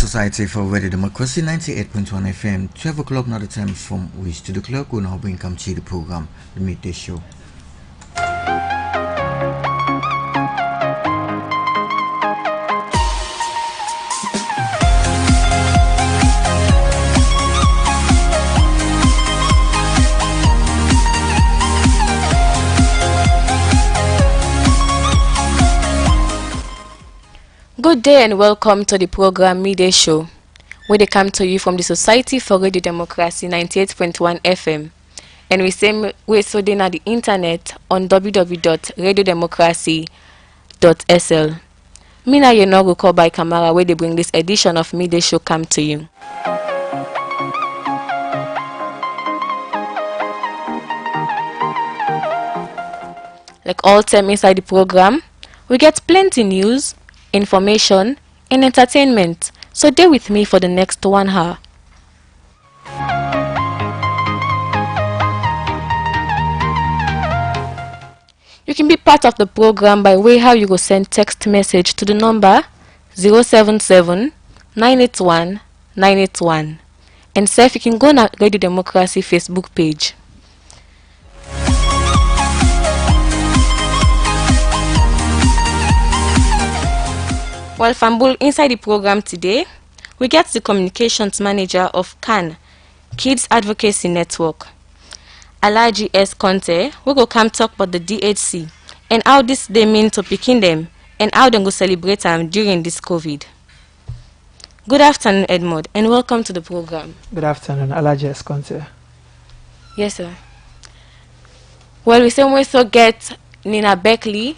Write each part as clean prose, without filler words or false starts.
Society for Radio Democracy 98.1 FM, 12 o'clock now the time from which to the clock will now bring come to the program, the midday show. Good day and welcome to the program Midday Show, where they come to you from the Society for Radio Democracy 98.1 FM. And we say we're so then at the internet on www.radiodemocracy.sl. Mina Yenogu call by Kamara, where they bring this edition of Midday Show come to you. Like all time inside the program, we get plenty news, information and entertainment, so stay with me for the next 1 hour. You can be part of the program by way how you go send text message to the number 077 981 981, and say if you can go na Radio Democracy Facebook page. Well, Fambul, inside the program today, we get the communications manager of CAN, Kids Advocacy Network, Alaji S. Conte, we go come talk about the DHC and how this they mean to picking them and how they go celebrate them during this COVID. Good afternoon, Edmund, and welcome to the program. Good afternoon, Alaji S. Conte. Yes, sir. Well, we also get Nina Beckley,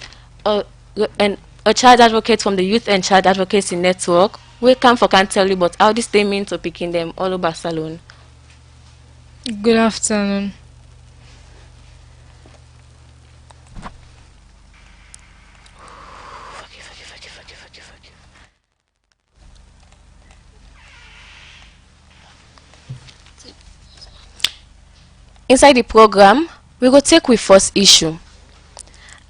a child advocate from the Youth and Child Advocacy Network. We come for can tell you about how this they mean to picking them all over Salone. Good afternoon. Inside the program, we go take with first issue.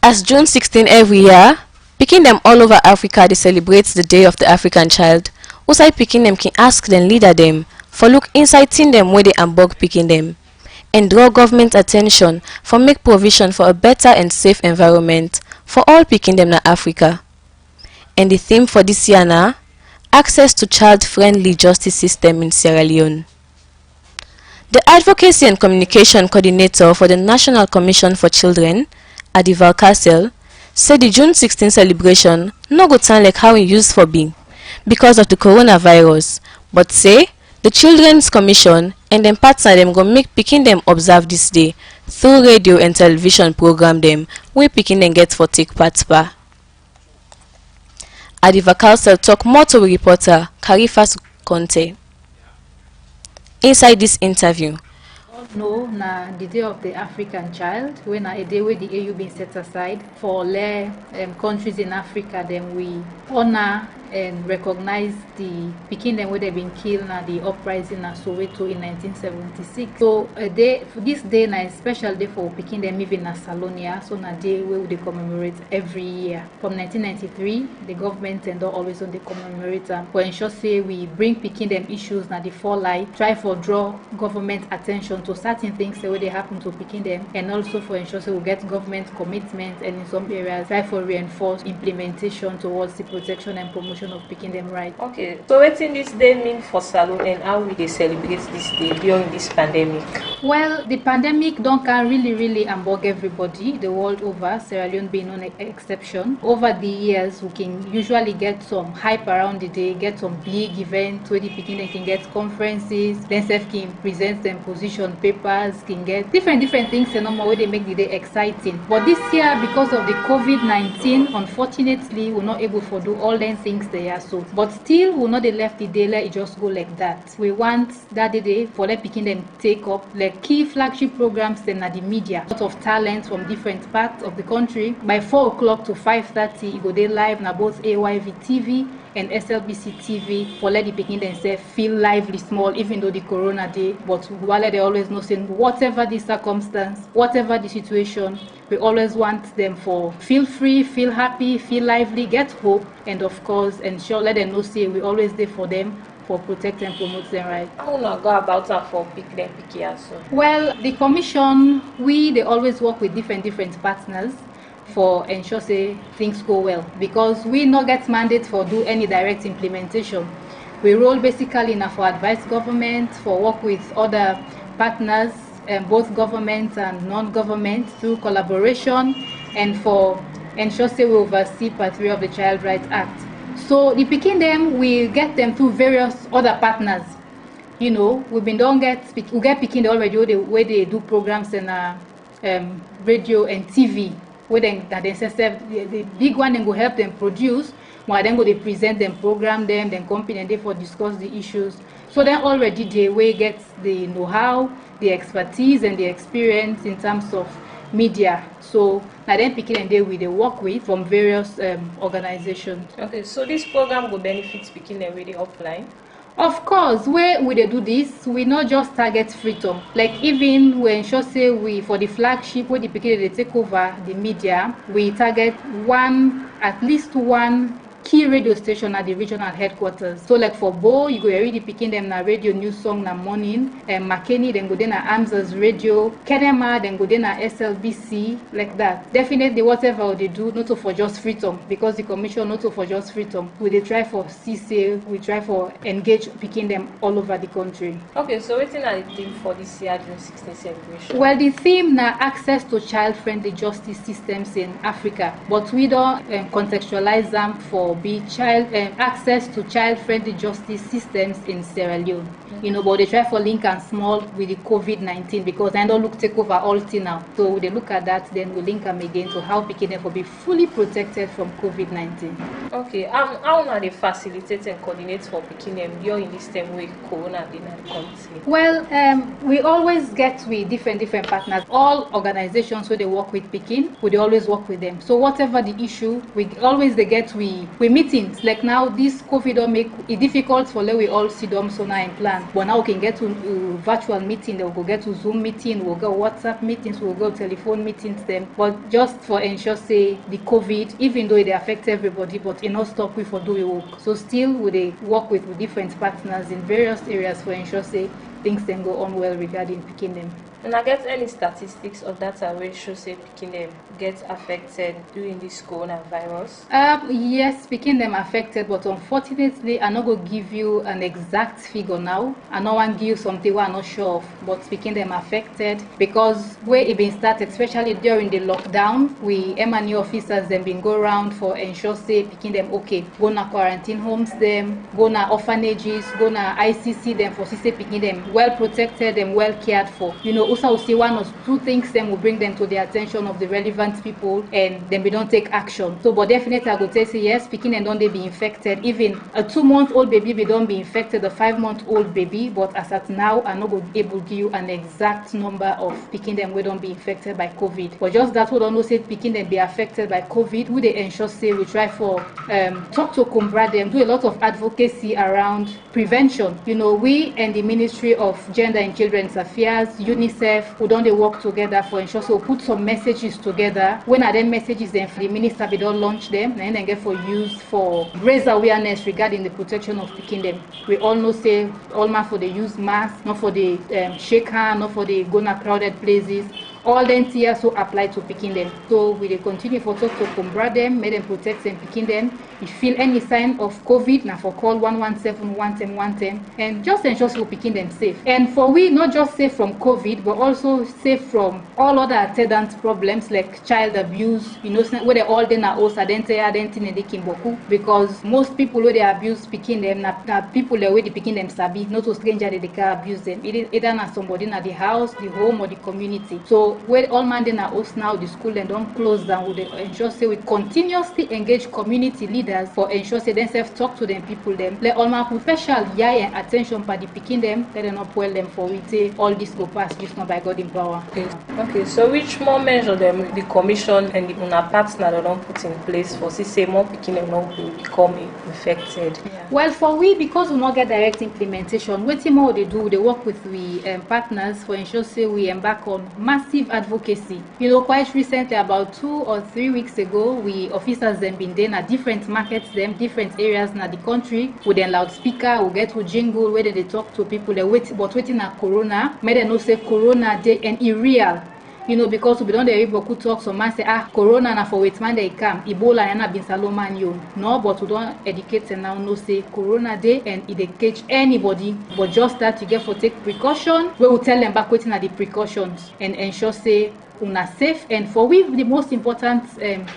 As June 16 every year, picking them all over Africa, they celebrate the Day of the African Child. Outside picking them can ask them leader them for look inciting them where they ambog picking them and draw government attention for make provision for a better and safe environment for all picking them in Africa. And the theme for this year now, access to child-friendly justice system in Sierra Leone. The Advocacy and Communication Coordinator for the National Commission for Children, Adival Castle, said the June 16 celebration no go sound like how it used for being because of the coronavirus, but say the Children's Commission and them partner them go make picking them observe this day through radio and television program them where picking them get for take part pa. Adival Castle talk more to reporter Karifas Conte. Inside this interview, no, na the Day of the African Child, when a day where the AU been set aside for countries in Africa, then we honor and recognize the Pekin them where they've been killed na the uprising na Soweto in 1976. So this day na a special day for Pekin them even na Salonia, so na day where they commemorate every year. From 1993, the government and always on the commemorate for ensure say we bring Pekin them issues na the fall light, try for draw government attention to certain things where they happen to Pekin them, and also for ensure say we get government commitment and in some areas try for reinforce implementation towards the protection and promotion of picking them right. Okay, so what in this day mean for Salone and how will they celebrate this day during this pandemic? Well, the pandemic don't can really ambog everybody the world over, Sierra Leone being no exception. Over the years, we can usually get some hype around the day, get some big events where the picking them can get conferences, then self can present them position papers, can get different things and normal where they make the day exciting. But this year, because of the COVID-19, unfortunately, we're not able to do all them things there. So, but still, we're not left the day let it just go like that. We want that day for let picking them take up like key flagship programs then at the media. A lot of talent from different parts of the country. By 4 o'clock to 5:30, it go day live na both AYV TV and SLBC TV for let the picking themselves feel lively small, even though the corona day. But while they always know saying whatever the circumstance, whatever the situation, we always want them for feel free, feel happy, feel lively, get hope, and of course ensure let them know say we always there for them for protect and promote them right. How una go about am for pick them picky as well? Well, the commission, they always work with different partners for ensure say things go well, because we not get mandate for do any direct implementation. We role basically now for advise government, for work with other partners, both government and non-government through collaboration, and for ensure say we oversee Part 3 of the Child Rights Act. So the picking them, we get them through various other partners. You know, we get picking already where they do programs in radio and TV. Where the big one then go help them produce, while then go they present them, program them, then company and they for discuss the issues. So then already they way get the know-how, the expertise and the experience in terms of media. So now then picking and they work with from various organizations. Okay, so this program will benefit picking them really offline. Of course, where we do this, we not just target freedom. Like even we ensure say we for the flagship where the people they take over the media, we target at least one key radio station at the regional headquarters. So like for Bo, you go already picking them na radio news song na morning, and McKinney then go then na Amsa's radio, Kenema then go then na SLBC, like that. Definitely whatever they do, not for just freedom, because the commission not for just freedom. We they try for CC, we try for engage picking them all over the country. Okay, so what's the theme for this year June 16 celebration? Well, the theme na access to child-friendly justice systems in Africa, but we don't contextualize them for be access to child-friendly justice systems in Sierra Leone. You know, but they try for link and small with the COVID-19, because I don't look take over all thing now. So they look at that, then we link them again to how picking them will be fully protected from COVID-19. Okay, how are they facilitate and coordinate for picking them during this time with Corona in the country? Well, we always get with different partners. All organizations where they work with picking, we always work with them. So whatever the issue, we always they get we meetings. Like now, this COVID don't make it difficult for we all sit down so now and plan. But now we can get to virtual meeting, we'll go get to Zoom meeting, we'll go WhatsApp meetings, we'll go telephone meetings them. But just for ensure say the COVID, even though they affect everybody, but it not stop we for doing work. So still we they work with different partners in various areas for ensure say things then go on well regarding picking them. And I get any statistics of data where show say picking them get affected during this coronavirus? Yes, picking them affected, but unfortunately, I'm not going to give you an exact figure now. I don't want to give you something I'm not sure of, but picking them affected because where it been started, especially during the lockdown, we M&E officers then been go around for ensure say picking them okay. Go na quarantine homes them, go na orphanages, go na ICC them for say picking them well protected and well cared for. You know, also see one or two things then will bring them to the attention of the relevant people and then we don't take action. So but definitely I would say yes, picking and don't they be infected. Even a 2-month-old baby we don't be infected, a 5-month-old baby, but as at now I'm not able to give you an exact number of picking them we don't be infected by COVID. But just that we don't know say picking them be affected by COVID, we they ensure say we try for talk to Kumbra them, do a lot of advocacy around prevention. You know, we and the Ministry of Gender and Children's Affairs, UNICEF, we don't they work together for ensure so we put some messages together. When are them messages then for the minister we don't launch them and then get for use for raise awareness regarding the protection of picking them. We all know say all man for the use mask, not for the shake hand, not for the go na crowded places. All them here so apply to picking them. So we will continue for talk to Kumbra them, make them protect them, picking them. If you feel any sign of COVID, now for call 117 110 110 and just ensure so picking them safe. And for we not just safe from COVID, but also safe from all other attendant problems like child abuse, you know, where they all then are also identity in the Kimboku, because most people where they abuse picking them, na people where they picking them sabi, not to stranger they can abuse them. Either na somebody in the house, the home or the community. So where all man then are host now, the school then don't close down, we ensure say we continuously engage community leaders for ensure say themselves talk to them people them. Let all man put special and attention by the picking them, let them not well them for we say all this go pass just not by God in power. Okay, so which more measure them the commission and the una partner they don't put in place for say more picking them not will become infected? Yeah. Well, for we, because we not get direct implementation, what more they do, they work with we partners for ensure say we embark on massive effective advocacy. Quite recently, about 2 or 3 weeks ago, we officers them been there at different markets, them different areas in the country with a loudspeaker, we get to jingle where they talk to people. They waiting at Corona. May they know say Corona day and irreal. Because we don't hear people talk, some man say, Corona na for wait man they come, Ebola and been Salome you. No, but we don't educate and now no say Corona day and it they catch anybody. But just that you get for take precaution, we will tell them back waiting at the precautions and ensure say una safe. And for we the most important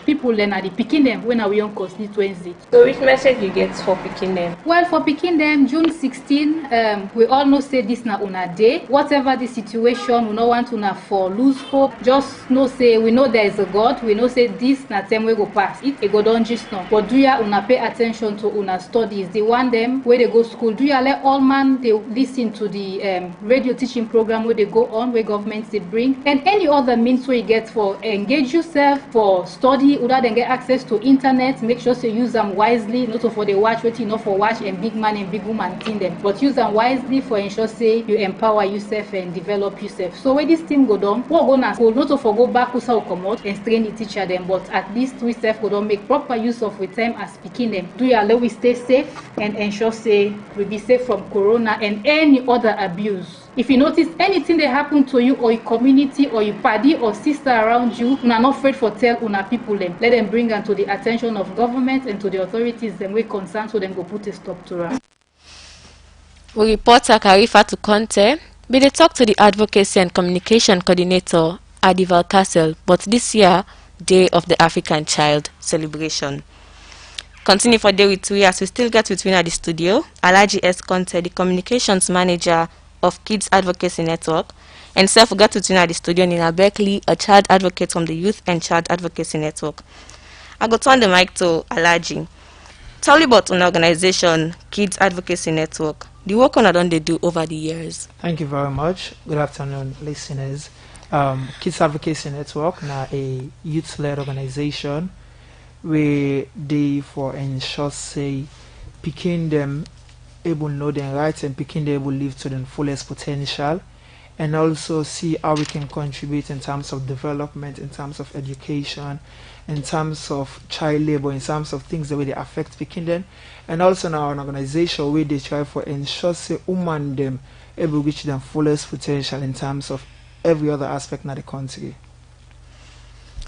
people then are the picking them when are we on constituency. So which message you get for picking them? Well, for picking them, June 16, we all know say this na una day. Whatever the situation, we no want una for lose hope. Just know say we know there is a God. We know say this na time we go pass. It go don just now. But do ya una pay attention to una studies? They want them where they go school. Do ya let all man they listen to the radio teaching program where they go on, where governments they bring, and any other means where you get for engage yourself for study, other than get access to internet. Make sure you use them wisely, not for the watch waiting, not for watch and big man and big woman thing them, but use them wisely for ensure say you empower yourself and develop yourself. So when this team go down, what go na school, not to for go back who come out and train the teacher them, but at least we self go down make proper use of with time as speaking them. Do you allow we stay safe and ensure say we be safe from Corona and any other abuse. If you notice anything that happen to you or your community or your party or sister around you, una not afraid for tell una people them. Let them bring them to the attention of government and to the authorities them way concerned so them go put a stop to her. We report Karifa to Conte, but they talk to the advocacy and communication coordinator at the Castle, but this year, Day of the African Child celebration. Continue for day with we as we still get with we at the studio. Alaji S. Conte, the communications manager of Kids Advocacy Network, and self got to tune at the studio Nina Berkeley, a child advocate from the Youth and Child Advocacy Network. I go turn the mic to Alaji. Tell me about an organization, Kids Advocacy Network. The work on done they do over the years. Thank you very much. Good afternoon, listeners. Kids Advocacy Network now a youth-led organization where they for ensure say picking them able know their rights and picking them able live to their fullest potential, and also see how we can contribute in terms of development, in terms of education, in terms of child labor, in terms of things that way they affect picking them, and also now an organization where they try for ensure say woman them able reach their fullest potential in terms of every other aspect of the country.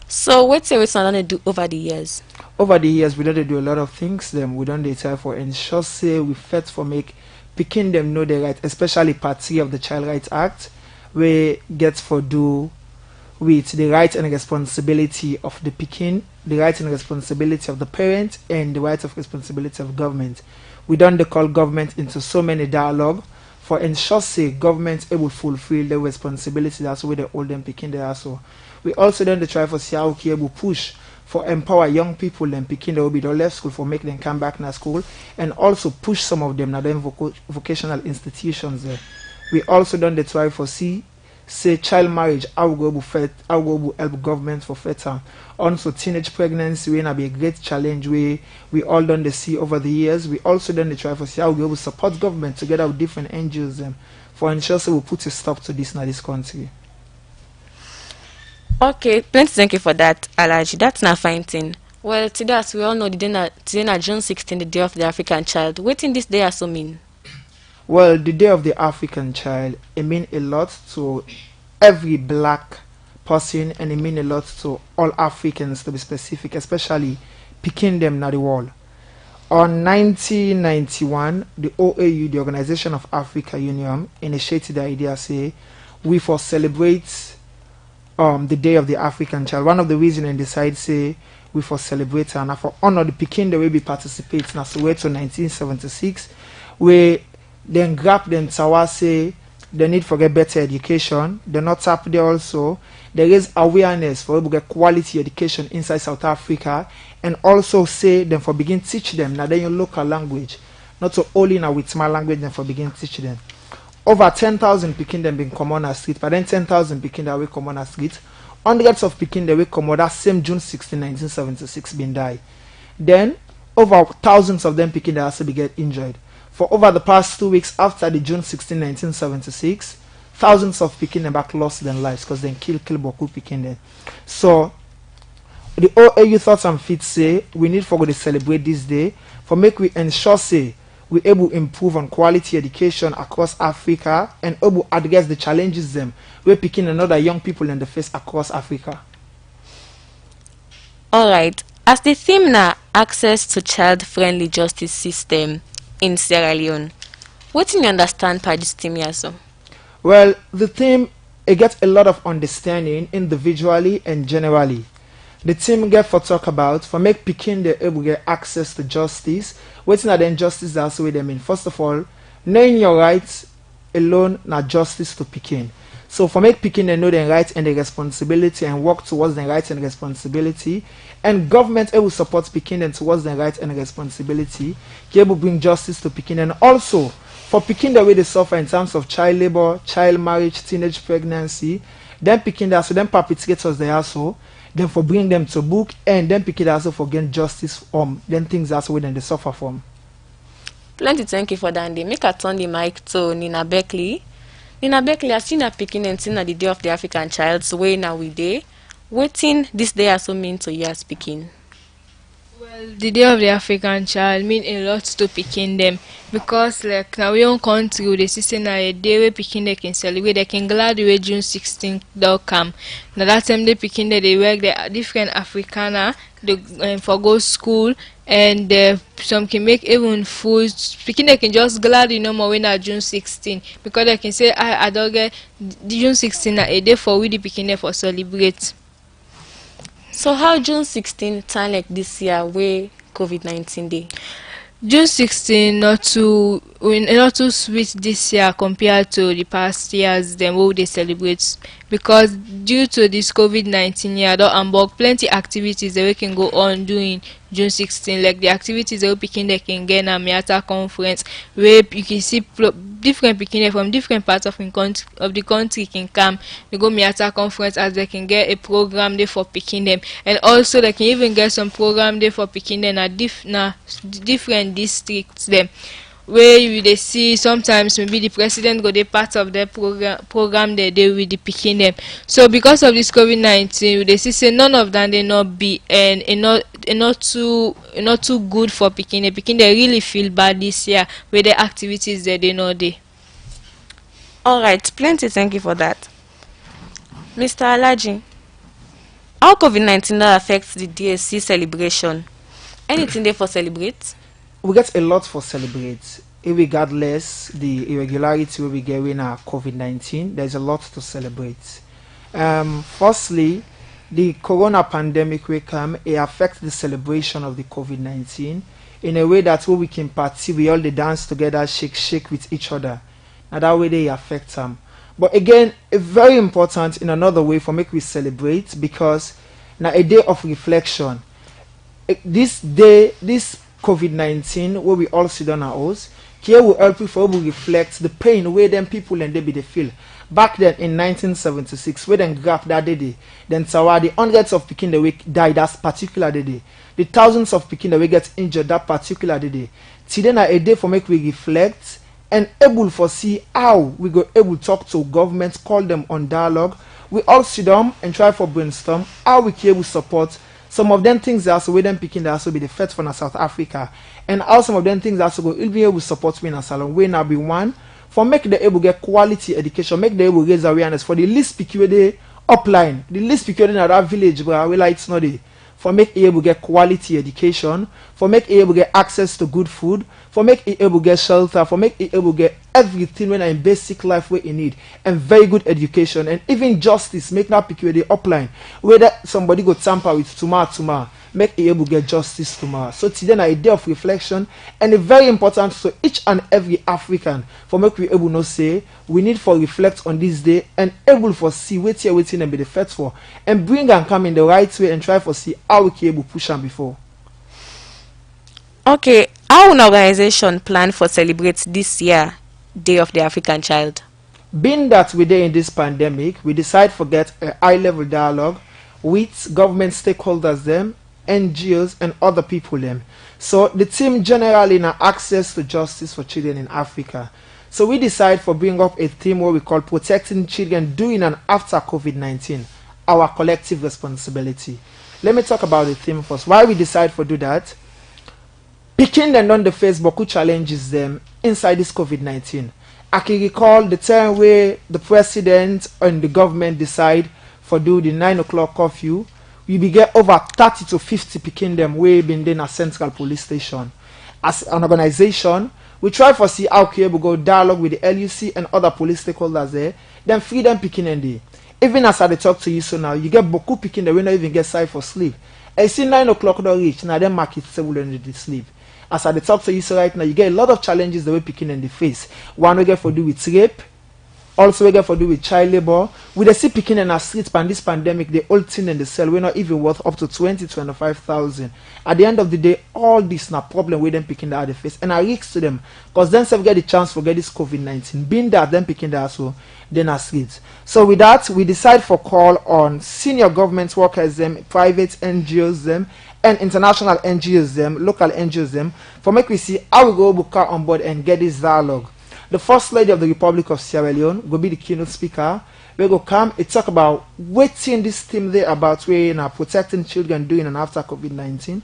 So what's we gonna do over the years? Over the years, we don't do a lot of things. Them we don't try for ensure say we fight for make picking them know their right, especially Part 3 of the Child Rights Act, where gets for do with the right and responsibility of the picking, the right and responsibility of the parent, and the right of responsibility of government. We don't call government into so many dialogue for ensure say government able fulfill their responsibility. That's where they hold them picking there also. We also then try for see how we able push for empower young people and picking they will be the left school for make them come back na school, and also push some of them now them vocational institutions there. We also done the try for see say child marriage, how we go help government for better. Also teenage pregnancy will be a great challenge we all done the see over the years. We also done the try for see how we go support government together with different NGOs for ensure so we put a stop to this in this country. Okay, plenty thank you for that, Alaji. That's not fine thing. Well, today as we all know, today na June 16, the Day of the African Child. What in this day also mean? Well, the Day of the African Child, it means a lot to every black person, and it means a lot to all Africans, to be specific, especially picking them na the world. On 1991, the OAU, the Organization of Africa Union, initiated the idea say we for celebrate the Day of the African Child. One of the reasons they decide say we for celebrate and for honor the Peking the way we participate na so wait to 1976 we then grab them to say the need for get better education. They're not tap there also. There is awareness for able get quality education inside South Africa, and also say them for begin teach them now then your local language, not so only now with my language then for begin teach them. Over 10,000 Peking them been come on a street, but then 10,000 Peking that will come on a street. Hundreds of Peking that will come on that same June 16, 1976 been die. Then over thousands of them Peking that also be get injured. For over the past 2 weeks after the June 16, 1976, thousands of pikin them back lost their lives because they kill boku pikin them. So the OAU thoughts and fit say we need for go to celebrate this day for make we ensure say we able improve on quality education across Africa and able address the challenges them we picking another young people in the face across Africa. Alright, as the theme now access to child-friendly justice system in Sierra Leone, what do you understand by this theme here, so? Well, the theme it gets a lot of understanding individually and generally. The team get for talk about for make picking the able get access to justice. Waiting at the injustice that's what they mean. First of all, knowing your rights alone not justice to picking. So for make picking they know their rights and their responsibility and work towards their rights and responsibility, and government able support picking them towards their rights and responsibility, able bring justice to picking, and also for picking the way they suffer in terms of child labor, child marriage, teenage pregnancy, then picking that so then perpetrators they also, then for bring them to book, and then pick it also for getting justice then things also when they suffer from. Plenty thank you for that. They make a turn the mic to Nina Beckley. Nina Beckley, I've seen her picking and seen at the Day of the African Child, so where now we day. Waiting this day also mean to you speaking. Well, the Day of the African Child mean a lot to picking them because like now we own country with the system na a day where picking they can celebrate, they can glad way June 16th they'll come. Now that time they picking they work the different Africana they for go school and some can make even food. Picking they can just glad more when at June 16 because they can say I don't get June 16 a day for we the picking there for celebrate. So how June 16 time like this year where COVID-19 day? June 16 not too sweet this year compared to the past years then what they celebrate because due to this COVID-19 year don't unbox plenty activities that we can go on doing June 16 like the activities that we picking they can get a Miata conference where you can see different picking from different parts of the country can come they go Miata conference as they can get a program there for picking them, and also they can even get some program there for picking them at different districts them where you they see sometimes maybe the president go they part of their program they do with the picking them. So because of this COVID-19 they see say none of them they not be and not too good for picking they really feel bad this year with the activities that they know they. Alright, plenty thank you for that. Mr. Alaji, how COVID-19 now affects the DSC celebration? Anything there for celebrate? We get a lot for celebrate. Regardless the irregularity we get in our COVID-19, there's a lot to celebrate. Firstly, the corona pandemic will come, it affects the celebration of the COVID-19 in a way that we can party, we all the dance together, shake with each other. And that way they affect them. But again, very important in another way for make we celebrate because now a day of reflection. This day, this COVID-19 where we all sit on our oars, here will help you for we reflect the pain where them people and they be they feel. Back then in 1976, where them graph that day, then Sawa, the hundreds of Pekin the week died that particular day. The thousands of Pekin the week get injured that particular day. Today na a day for make we reflect and able for see how we go able talk to governments, call them on dialogue. We all sit down and try for brainstorm how we can able support some of them things that also with them picking that also be the first for South Africa, and how some of them things that also go will be able to support me in Salone. We now be one for make the able get quality education, make the able raise awareness for the least security upline, the least security in that village where we like it's not there. For make able get quality education, for make able get access to good food, for make able get shelter, for make able get everything when in basic life where you need, and very good education and even justice. Make now pick the upline whether somebody go tamper with tomorrow, make able get justice tomorrow. So today na a day of reflection and a very important to each and every African for make we able no say we need for reflect on this day and able for see waiting and be the first for and bring and come in the right way and try for see how we can able push them before. Okay, how an organization plan for celebrate this year Day of the African Child? Being that we're there in this pandemic, we decide to get a high-level dialogue with government stakeholders them, NGOs and other people them. So the team generally now access to justice for children in Africa. So we decide for bring up a theme where we call protecting children during and after COVID-19, our collective responsibility. Let me talk about the theme first. Why we decide for do that? Picking them on the Facebook who challenges them inside this COVID-19. I can recall the time where the president and the government decide for do the 9 o'clock curfew. We be get over 30 to 50 picking them way been in a central police station. As an organization, we try for see how we go dialogue with the LUC and other police stakeholders there, then free them picking in there. Even as I talk to you so now, you get boku picking the window even get side for sleep. I see 9 o'clock don't reach, now them mark it stable in the sleep. As I talk to you so right now, you get a lot of challenges the way picking in the face. One we get for do with rape, also we get for do with child labor. With the see picking in a street pan this pandemic, the old thing in the cell we're not even worth up to 25,000. At the end of the day, all this na problem with them picking that at the face. And I risk to them, because then some get the chance for get this COVID-19. Being that them picking that so then are streets. So with that, we decide for call on senior government workers, them, private NGOs, them, and international NGOs, them, local NGOs, them, for make we see how we go book on board and get this dialogue. The First Lady of the Republic of Sierra Leone will be the keynote speaker. We go come and talk about waiting this theme there about where protecting children during and after COVID-19,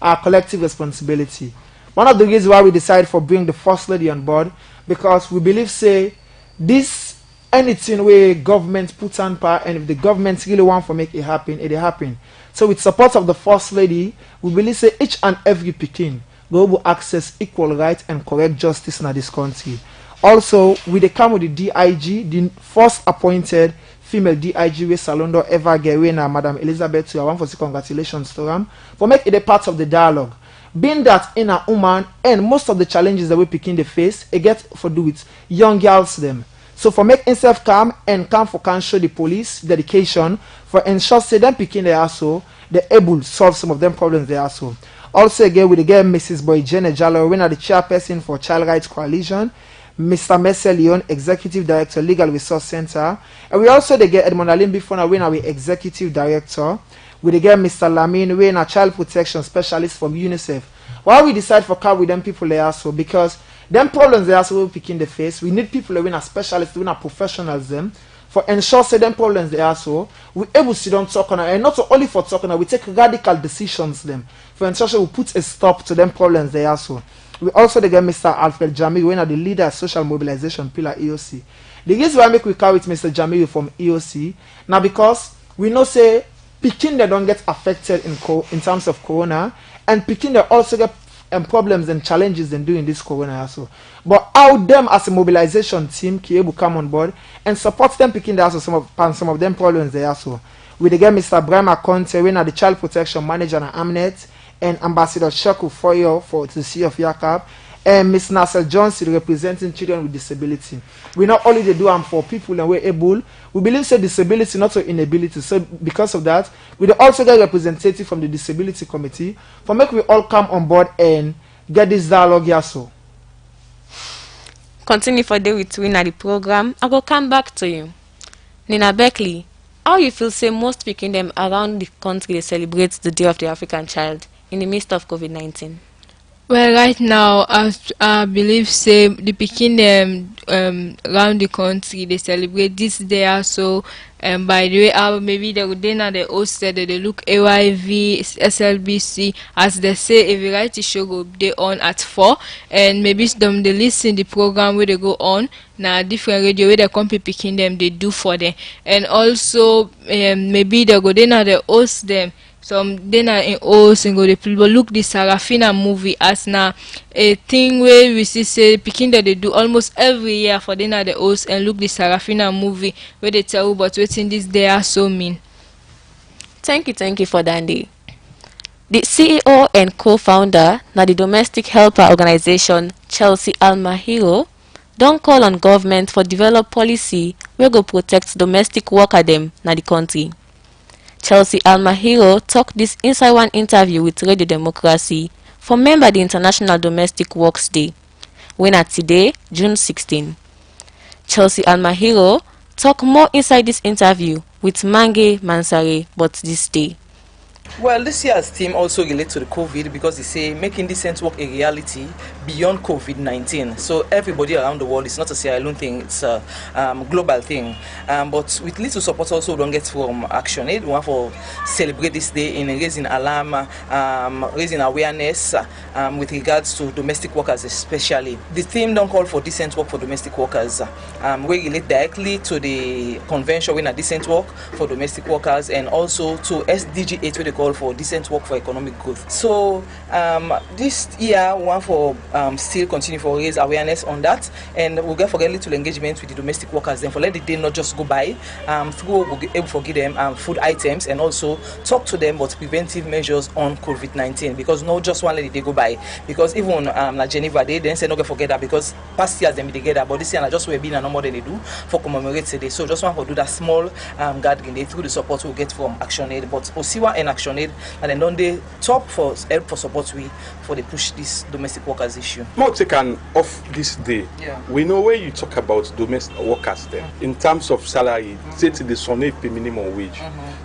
our collective responsibility. One of the reasons why we decide for bring the First Lady on board, because we believe say this anything where government put on power, and if the government really want to make it happen, it happen. So with support of the First Lady, we believe say each and every Pekin go access equal rights and correct justice in this country. Also, we dey come with the DIG, the first appointed female DIG wey Salone ever get, wey na Madam Elizabeth. I want to say congratulations to them for make it a part of the dialogue. Being that in a woman, and most of the challenges that we Pekin the face, it get for do with young girls them. So for make himself calm and come for can show the police dedication for ensure say them Pekin they also they able to solve some of them problems they also. Also again we get Mrs. Boy Jenna Jallo, we are the chairperson for Child Rights Coalition. Mr. Mercer Leon, Executive Director, Legal Resource Center. And we also get Edmond Alimbi Fona, we are the Executive Director. We get Mr. Lamine, we are a Child Protection Specialist from UNICEF. Why we decide for car with them people there also? Because them problems they also will pick in the face. We need people who are specialists, who are professionals them. For ensure say them problems they also, we able to sit down talk on it. And not only for talking, we take radical decisions them. For ensure we put a stop to them problems they also. We also get Mr. Alfred Jamiru, one of the leader of social mobilization pillar EOC. The reason why we carry with Mr. Jamiru from EOC now because we know say Pekin they don't get affected in terms of corona, and Pekin they also get problems and challenges in doing this corona also. But how them as a mobilization team can able come on board and support them Pekin they also some of them problems they also. We get Mr. Brahma Conte, one of the child protection manager at Amnet, and Ambassador Sheku Foyo for the City of Yakab, and Ms. Nassel Johnson representing children with disability. We not only do them for people and we're able, we believe say disability, not so inability. So because of that, we also get representative from the disability committee for make we all come on board and get this dialogue here so. Continue for day with we na the program. I will come back to you. Nina Beckley, how you feel say most speaking them around the country they celebrate the Day of the African Child in the midst of COVID-19? Well, right now, I believe say the Pekin around the country they celebrate this day also. By the way, maybe they would then the hosted they look AYV SLBC as they say a variety show go they on at 4, and maybe them they listen the program where they go on now different radio where they come picking them they do for them, and also maybe they go then they host them. Some then in all single the people look the Sarafina movie as now a thing where we see say picking that they do almost every year for then the host and look the Sarafina movie where they tell but waiting this they are so mean. Thank you for Dandy. The CEO and co-founder na the domestic helper organization Chelsea Almahiro don't call on government for develop policy where go protect domestic worker them na the country. Chelsea Almahiro talked this inside one interview with Radio Democracy for member the International Domestic Works Day, when at today, June 16. Chelsea Almahiro talk more inside this interview with Mange Mansare, but this day. Well, this year's theme also relates to the COVID because they say making decent work a reality beyond COVID-19. So everybody around the world, it's not a Sierra Leone thing, it's a global thing. But with little support also we don't get from Action Aid. We want to celebrate this day in raising alarm, raising awareness with regards to domestic workers especially. The theme don't call for decent work for domestic workers. We relate directly to the convention when a decent work for domestic workers, and also to SDG 8 where they call for decent work for economic growth. So this year we want for still continue for raise awareness on that, and we'll get for get little engagement with the domestic workers, then for let the day not just go by through we'll be able to give them food items, and also talk to them about preventive measures on COVID-19, because not just one let the day go by, because even like Geneva they then say not get forget that, because past years them be together, but this year I just will be no more than they do for commemorate today. So just want to do that small gathering day through the support we'll get from Action Aid, but Osiwa and Action Aid, and then don't they top for help for support we for the push this domestic workers issue. More taken off this day. Yeah. We know where you talk about domestic workers then in terms of salary, say to the son pay minimum wage,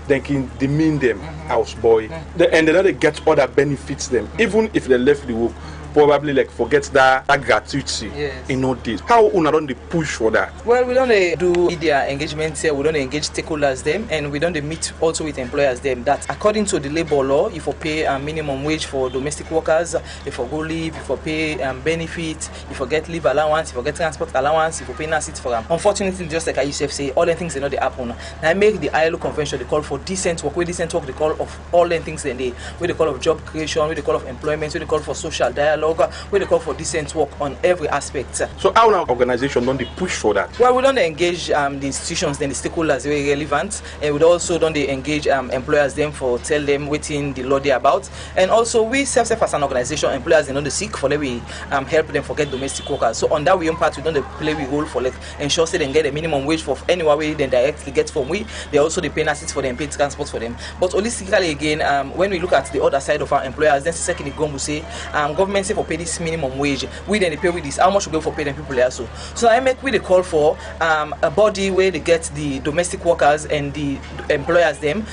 then can demean them houseboy, and then they get other benefits them, even if they left the work. Probably like forget that gratuity in all this. How una don't they push for that? Well, we don't do media engagement here. We don't engage stakeholders them, and we don't meet also with employers them. That according to the labor law, if you pay a minimum wage for domestic workers, if you go leave, if you pay benefit, if you get leave allowance, if you get transport allowance, if you pay NASIT for them. Unfortunately, just like I used to say, all the things they know they happen. Now make the ILO convention they call for decent work. With decent work they call of all the things then they where they call of job creation, where they call of employment, where they call for social dialogue, where they call for decent work on every aspect. So how now organization don't they push for that? Well, we don't engage the institutions, then the stakeholders very relevant, and we also don't they engage employers them for tell them waiting the law they about, and also we self as an organization, employers they know the seek for let we help them forget domestic workers. So on that we part we don't play we role for like ensure say they get a minimum wage for anywhere we then directly get from we. They also they pay NASIT for them, pay transport for them. But holistically again, when we look at the other side of our employers, then secondly go say government say for pay this minimum wage, we then they pay with this, how much we go for pay them people also. So I make we the call for a body where they get the domestic workers and the employers them,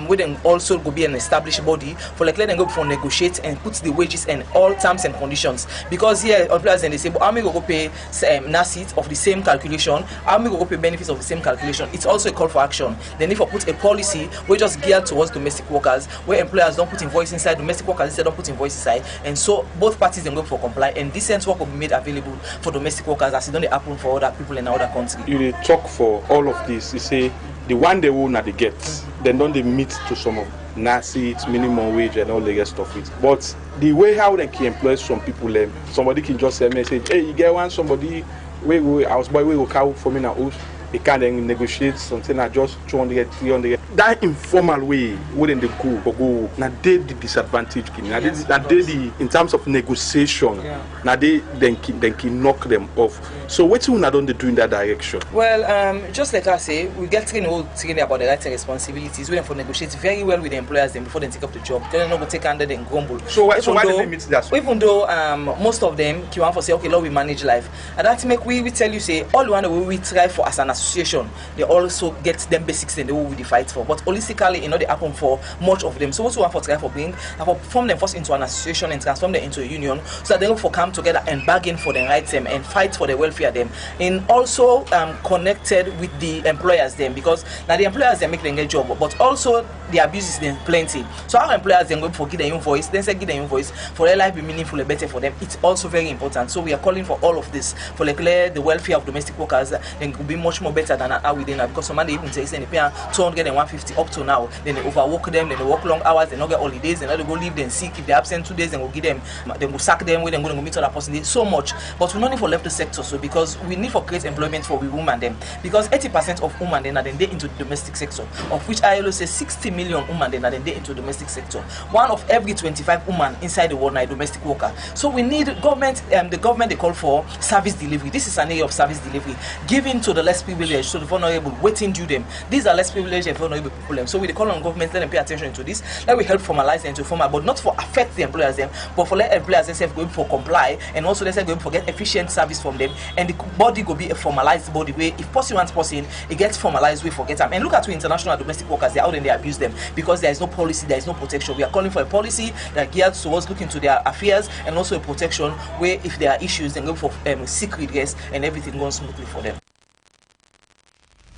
we then also go be an established body for like let them go for negotiate and put the wages and all terms and conditions. Because here employers then they say, but how many go pay NASIT of the same calculation, how many go pay benefits of the same calculation. It's also a call for action. Then if I put a policy we just geared towards domestic workers, where employers don't put invoice inside, domestic workers instead don't put invoice inside, and so both parties then go for comply, and decent work will be made available for domestic workers as it don't happen for other people in other countries. You talk for all of this, you say the one they own they get, then don't they meet to some of NASIT, minimum wage and all the rest of it. But the way how they can employ some people, somebody can just send a message, hey, you get one somebody we houseboy we will cow for me now. They can then negotiate something at just 200, 300. That informal way wouldn't they go. Now they the disadvantage. Now they the in terms of negotiation. Now they then can knock them off. So what you don't do in that direction? Well, just like I say, we get training about the rights and responsibilities. We for negotiate very well with the employers them before they take up the job. They're not going to take under and grumble. So why do they meet that? Even though most of them keep on for say, okay, Lord, we manage life, and that make we tell you say all the one we try for as an association, they also get them basics and they will the fight for. But holistically, they happen for much of them. So what we want for try for bring, for form them first into an association and transform them into a union, so that they will for come together and bargain for their rights them and fight for the welfare them. And also connected with the employers them, because now the employers they make them get job, but also the abuses them plenty. So our employers then go for give their own voice, then say give their own voice for their life be meaningful and better for them. It's also very important. So we are calling for all of this for like the welfare of domestic workers and could be much more better than how we did now, because some man they even say they pay 200 and 150 up to now, then they overwork them, then they work long hours, they not get holidays, and now they go leave them sick. If they're absent 2 days, then we'll give them, then we'll sack them, then we'll go meet other person. There's so much, but we don't need for left the sector, so because we need for create employment for women them, because 80% of women then are then they into the domestic sector, of which I always say 60 million women then are then they into the domestic sector. One of every 25 women inside the world now a domestic worker. So we need government, the government they call for service delivery. This is an area of service delivery, giving to the less privileged, so the vulnerable, waiting due them. These are less privileged and vulnerable people. So we call on government, let them pay attention to this. Let we help formalize them to formal, but not for affect the employers them, but for let employers themselves going for comply, and also themselves going for get efficient service from them, and the body go be a formalized body where if person wants person, it gets formalized, we forget them. And look at we international domestic workers, they're out and they abuse them because there is no policy, there is no protection. We are calling for a policy that geared towards looking to their affairs and also a protection where if there are issues, then go for seek redress and everything goes smoothly for them.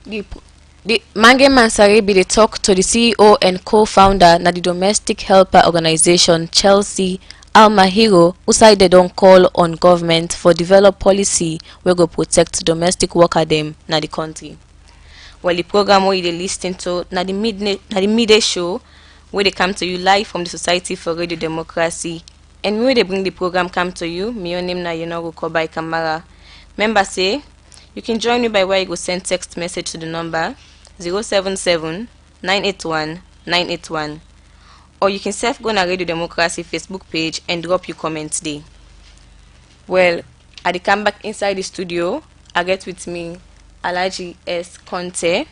The Mange Mansari be the talk to the CEO and co-founder na the domestic helper organization Chelsea Almahiro, who say they don't call on government for develop policy we go protect domestic worker them na the country. Well, the program where you listen to na the midday show where they come to you live from the Society for Radio Democracy, and where they bring the program come to you. Me your name na Yenogo Kobai Kamara. Member say you can join me by where you go send text message to the number 077 981 981, or you can self go na Radio Democracy Facebook page and drop your comments there. Well, I come back inside the studio. I get with me Alaji S. Conte.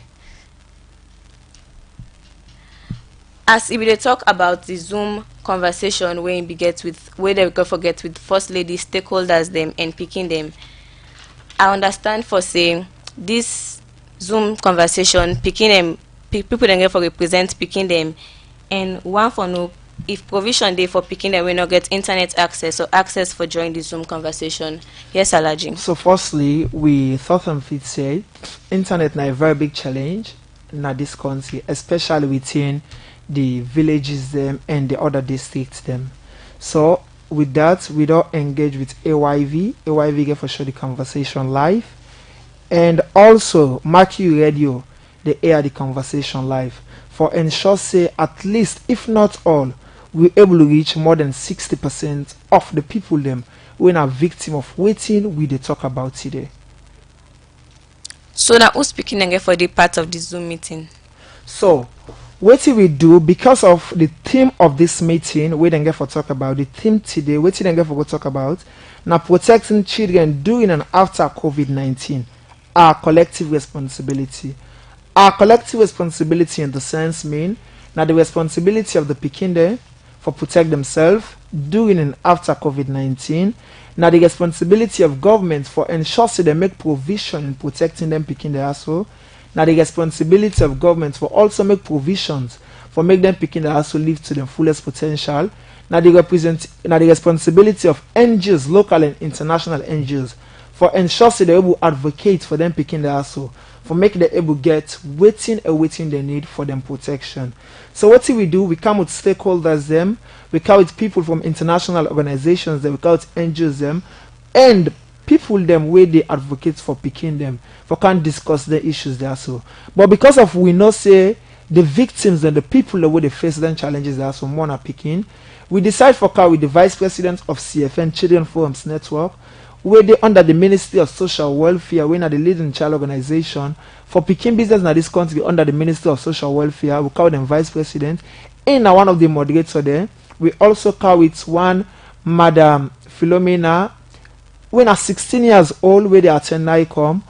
As if they talk about the Zoom conversation where they go forget with first lady stakeholders them and picking them, I understand for saying this Zoom conversation picking them people don't get for represent picking them, and one for no if provision day for picking them will not get internet access or access for joining the Zoom conversation. Yes, Alaji. So firstly, we thought and fit say internet na a very big challenge in this country, especially within the villages them and the other districts them. So with that, we don't engage with AYV get for sure the conversation live, and also Mercury Radio, they air the conversation live for ensure say at least if not all we're able to reach more than 60% of the people them when are victim of waiting we they talk about today. So now who's speaking again for the part of the Zoom meeting? So what we do because of the theme of this meeting, we then get for talk about the theme today. What then get for go talk about now protecting children during and after COVID-19. Our collective responsibility. Our collective responsibility in the sense mean now the responsibility of the pikin there for protect themselves during and after COVID-19. Now the responsibility of government for ensure so they make provision in protecting them pikin there also. Now the responsibility of government for also make provisions for make them picking the also live to their fullest potential. Now the responsibility of NGOs, local and international NGOs, for ensure so they're able to advocate for them picking the also, for make them able get waiting they need for them protection. So what do? We come with stakeholders them, we come with people from international organizations, we come with NGOs them, and people them where they advocate for picking them for can't discuss the issues there so. But because of we know say the victims and the people that where they face them challenges there so more are picking, we decide for car with the vice president of CFN Children Forums Network, where they under the Ministry of Social Welfare, when are the leading child organization for picking business in this country under the Ministry of Social Welfare. We call them vice president. And one of the moderators there, we also call it one Madam Philomena, when are 16 years old, where they attend NICOM,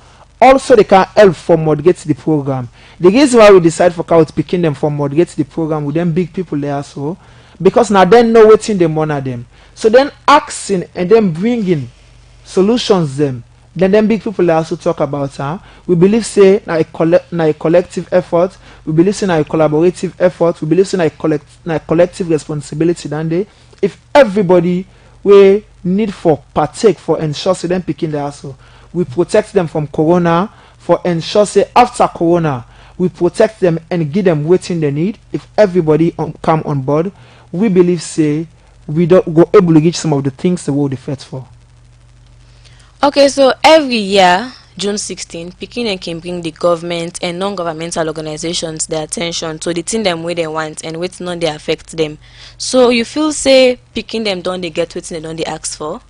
also they can help for moderate the program. The reason why we decide for couch picking them for moderate the program with them big people there so, because now they know waiting them one of them. So then asking and then bringing solutions them. Then them big people also talk about we believe say na a collective effort, we believe say na a collaborative effort, we believe say na a collective responsibility than they if everybody we need for partake for ensure say them picking the also we protect them from corona, for ensure say after corona we protect them and give them waiting they need. If everybody come on board, we believe say we don't go able to reach some of the things the world is fight for. Okay, so every year June 16, Pekin can bring the government and non-governmental organizations their attention to the thing them where they want and which not they affect them. So you feel say Pekin them don't they get what they don't they ask for?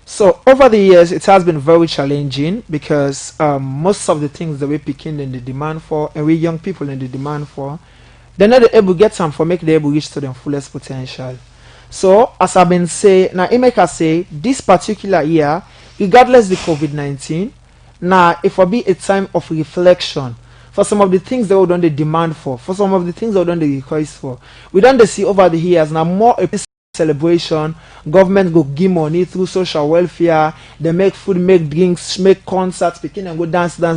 So over the years it has been very challenging because most of the things that we Pekin in the demand for and we young people in the demand for, they're not able to get some for make they able reach to their fullest potential. So as I've been saying, now Emeka say this particular year, regardless the COVID-19, Now, if it be a time of reflection for some of the things that we don't they demand for some of the things that we don't they request for, we don't they see over the years now more a celebration. Government go give money through social welfare. They make food, make drinks, make concerts, picking and go dance. Now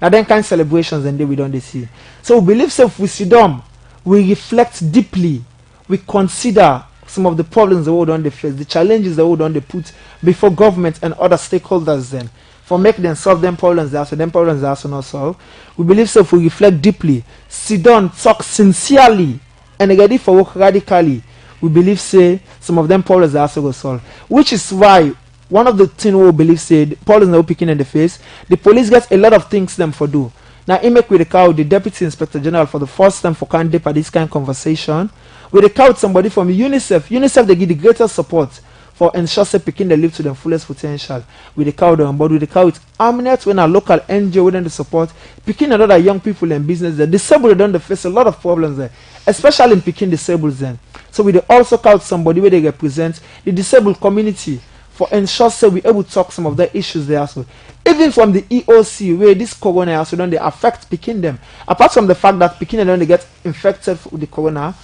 then kind of celebrations and we don't they see. So we believe so if we sit down, we reflect deeply, we consider some of the problems the world on the face, the challenges the world on the put before government and other stakeholders then for make them solve them problems there, so them problems are also not solved. We believe so if we reflect deeply, sit down, talk sincerely, and ready for work radically, we believe say some of them problems are also go solve. Which is why one of the things we believe say the problems that we're picking in the face, the police gets a lot of things them for do. Now he make with the cow the Deputy Inspector General for the first time for candidate for this kind of conversation. With the cow somebody from UNICEF. UNICEF they give the greatest support for ensure say picking they live to their fullest potential. With the cow on board, with the cow it's Aminet when a local NGO within the support, picking another young people and business there. Disabled don't they face a lot of problems there, especially in picking disabled then. So we also count somebody where they represent the disabled community for ensure say we able to talk some of the issues there also. Even from the EOC where this corona also don't they affect picking them. Apart from the fact that picking them don't they get infected with the corona.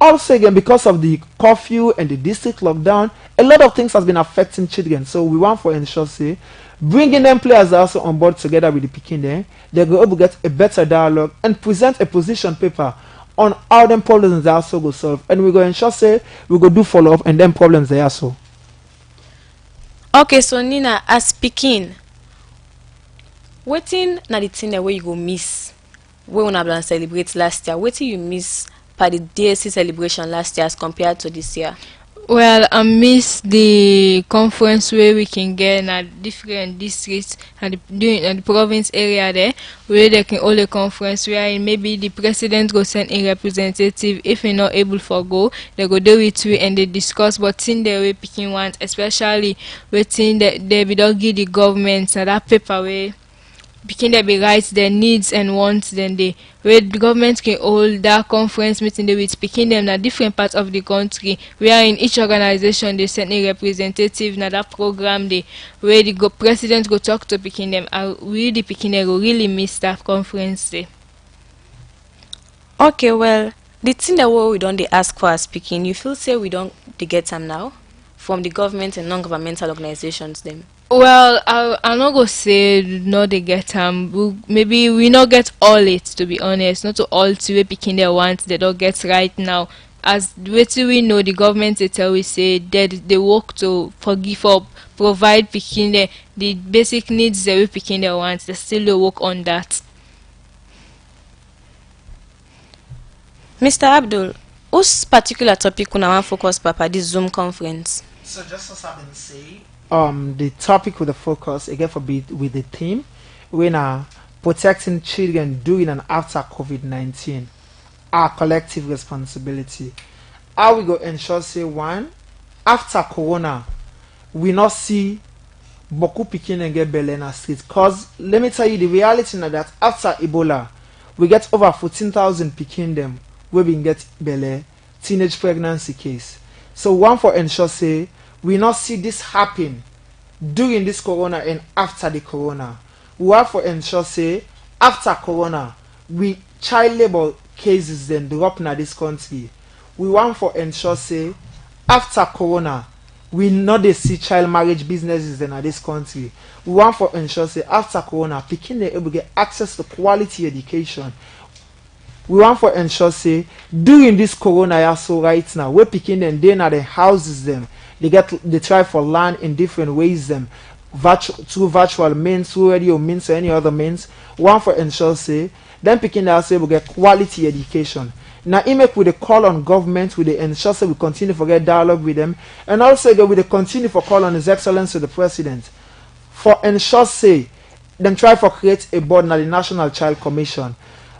Also again because of the curfew and the district lockdown, a lot of things has been affecting children. So we want for ensure say bringing them players also on board together with the picking them, they're going to get a better dialogue and present a position paper on how them problems they also go solve. And we go ensure say we go do follow up and them problems they also. Okay, so Nina, as speaking, wetin na the thing that way you go miss wey una plan celebrate last year? Wetin you miss for the DSC celebration last year as compared to this year? Well, I miss the conference where we can get in a different districts and the province area there, where they can hold a conference where maybe the president go send a representative. If you're not able to go, they go do it with and they discuss what thing they were picking want, especially waiting that they will give the government and that paper where picking they be right their needs and wants, then they where the government can hold that conference meeting they with picking them in different parts of the country, where in each organization they send a representative na that program they where the president go talk to picking them. I really picking they go really miss that conference day. Okay, well, the thing that we don't they ask for as speaking, you feel say we don't they get them now from the government and non-governmental organizations them? Well, I'm not gonna say no they get maybe we not get all it, to be honest. Not to all to we picking their wants they don't get right now. As we know the government they tell we say that they work to forgive up, provide picking the basic needs that we picking their wants, they still they work on that. Mr. Abdul, whose particular topic kuna want focus papa this Zoom conference? So just as I've been saying, the topic with the focus again for with the theme when protecting children during and after COVID-19, our collective responsibility. How we go ensure say one after corona we not see boku pikin and get belle in our streets. Cause let me tell you the reality now that after Ebola we get over 14,000 pikin them we been get belle teenage pregnancy case. So one for ensure say we not see this happen during this corona and after the corona. We have for ensure say after corona we child labor cases then drop in this country. We want for ensure say after corona we not they see child marriage businesses in this country. We want for ensure say after corona picking they able get access to quality education. We want for ensure say during this corona so right now we're picking them they na the houses them. They try for land in different ways them through virtual means, through radio means or any other means. One for ensure say then picking the house will get quality education. Now make with a call on government with the ensure say we continue to get dialogue with them and also with the continue for call on His Excellency the President for ensure say then try for create a board now the National Child Commission.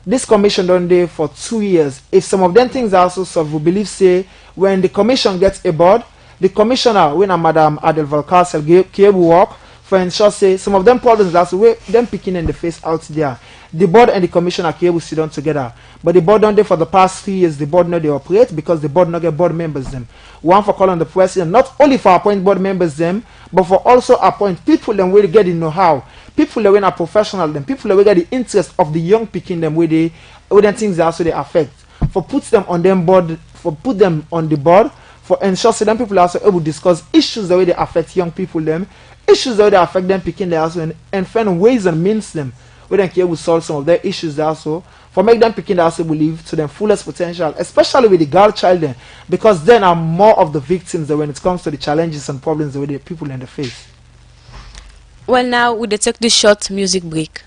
This commission done there for 2 years. If some of them things are also solved, we believe say when the commission gets a board, the commissioner when Madam Adel Valcasel gave work for ensure say some of them problems that's the way them picking in the face out there. The board and the commission are able to sit down together. But the board don't there for the past 3 years, the board not they operate because the board not get board members them. One for calling the president, not only for appoint board members them, but for also appoint people them where they get the know-how, people that are professional them, people that get the interest of the young picking them where they things that also they affect. For put them on them board, for put them on the board, for ensure so them people are also able to discuss issues the way they affect young people them, issues the way they affect them picking them also and find ways and means them where they can able to solve some of their issues also. For make them picking also believe to their fullest potential, especially with the girl child then, because then are more of the victims when it comes to the challenges and problems the way the people in the face. Well, now we take this short music break.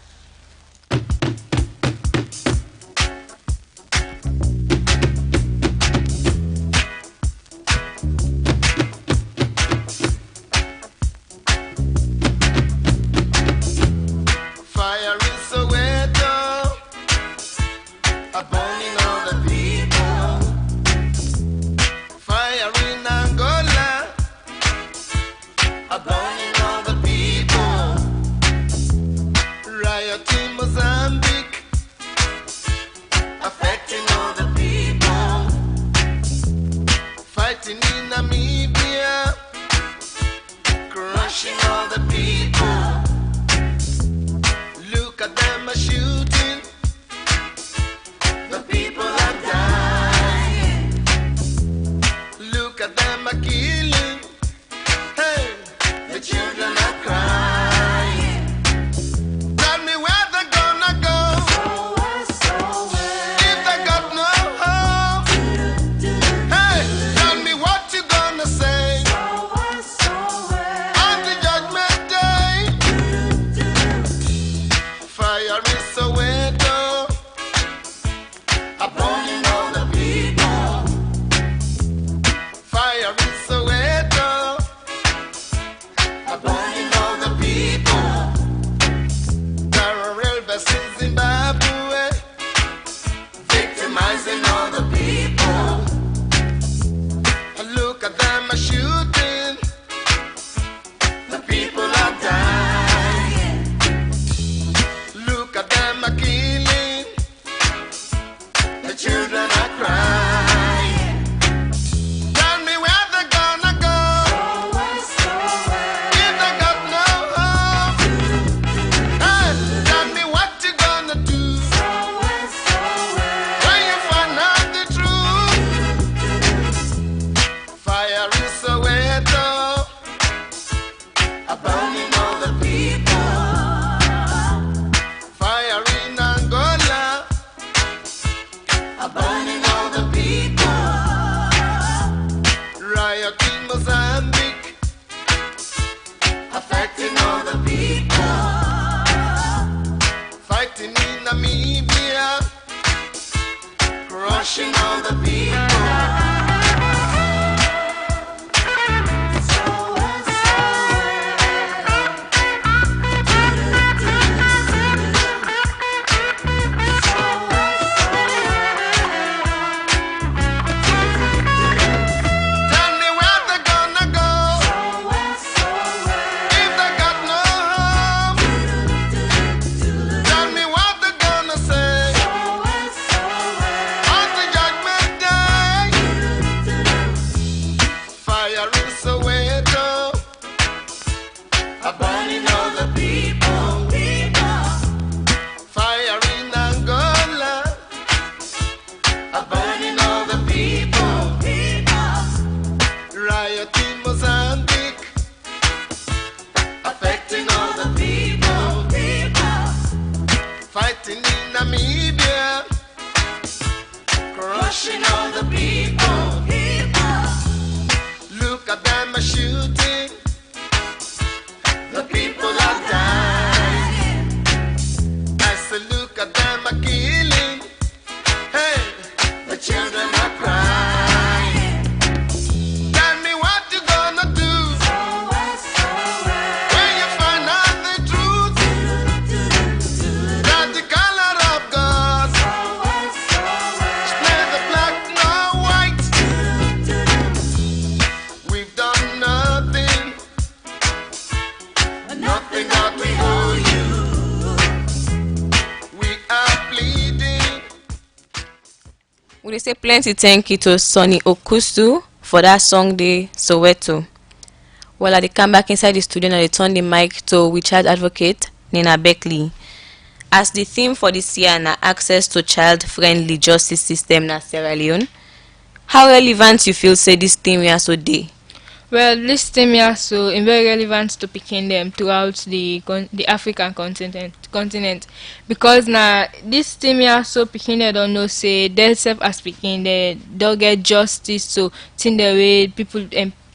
We say plenty thank you to Sonny Okusu for that song dey Soweto. Well, I dey come back inside the studio and I dey turn the mic to we child advocate Nina Beckley. As the theme for this year na access to child-friendly justice system na Sierra Leone, how relevant you feel say this theme here so dey? Well, this theme here so very relevant to picking them throughout the African continent because now this theme here so picking they don't know say themselves as picking they don't get justice so in the way people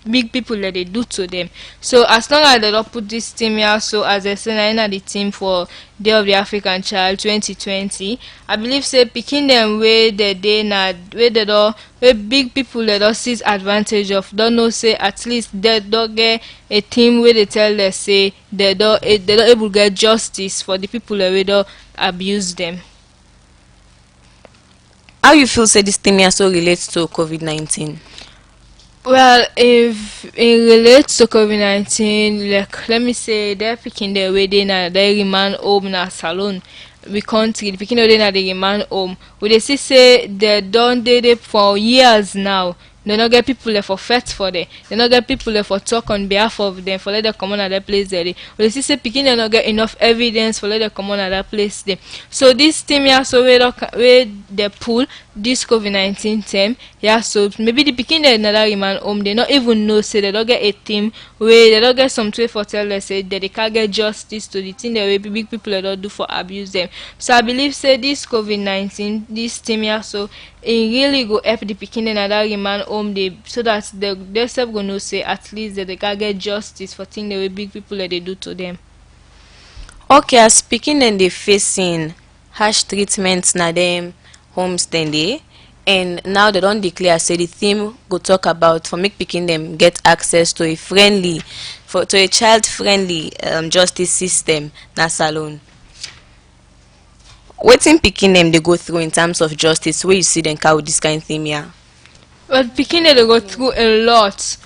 big people that they do to them. So as long as they don't put this team here so as a senior the team for Day of the African Child 2020, I believe say picking them where they na where they don't where big people that don't seize advantage of don't know say at least they don't get a team where they tell they say they don't able get justice for the people that we don't abuse them. How you feel say this theme here so relates to COVID-19? Well, if it relates to COVID-19, like let me say, they're picking their way in they remain home na salon. We country, the picking they remain home. We they see say they don't did it for years now. They not get people there for fight for them. They not get people there for talk on behalf of them for let them come on at that place there. We see say picking they not get enough evidence for let them come on at that place there. So this team here so where they pull this COVID-19 team, yeah, so maybe the picking they another remain home, they not even know say they don't get a team where they don't get some way for tell they say that they can't get justice to the thing that way big people they don't do for abuse them. So I believe say this COVID-19, this team here so it really go help the picking another remain home they so that they self gonna say at least that they can get justice for thing the way big people that they do to them. Okay, as speaking and they facing harsh treatments na them homes then they and now they don't declare say the theme go talk about for make picking them get access to a friendly to a child friendly justice system na salon. Wetin picking them they go through in terms of justice where you see them carry this kind of theme here? But picking they go through a lot.